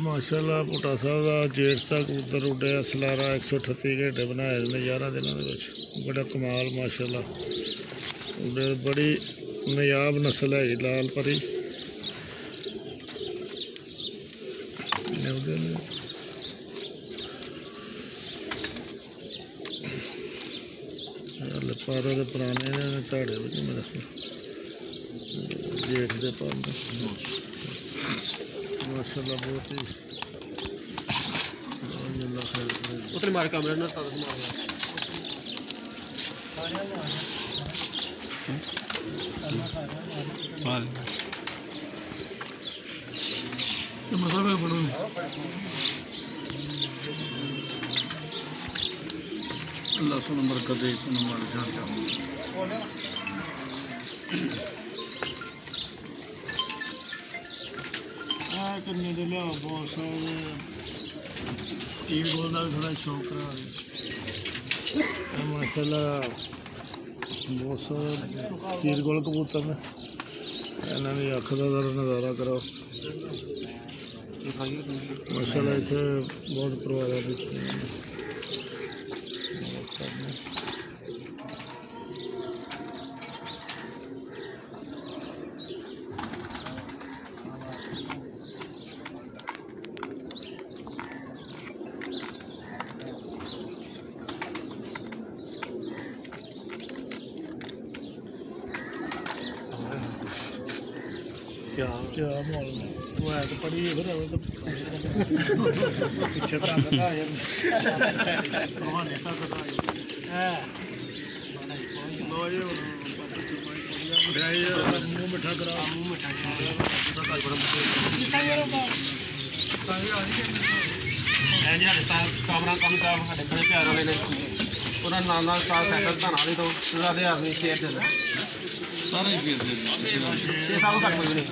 माशाअल्लाह भुट्टा साहब का जेठ का कबूतर उड्डे सलारा 138 घंटे बनाए ने 11 दिनों बड़ा कमाल माशाअल्लाह उड्डे। बड़ी नायाब नस्ल है लाल परी। पर पुराने ने झाड़े भी नहीं मेरे जेठ के पर माशाअल्लाह बहुत ही उतने मारे कमरे ना अल्लाह सुन बरकत दे सुन माल जान करने दे लिया बहुत सारे तीर गोल का भी थोड़ा शौक रहा माशाल्लाह बहुत सारे तीर गोल कबूतर ने इन्होंने अख का जरा नज़ारा कराओ माशाल्लाह इतने बहुत परवाह क्या माहौल वो है तो पड़ी है फिर तो पीछे तो मुँह मिठा करा कामरा कम साहब साढ़े बड़े प्यार वाले ने उन्होंने नाल साल फैसल धान वाली तो 10,000 में शेयर दे सारे 6 साल घट कोई नहीं।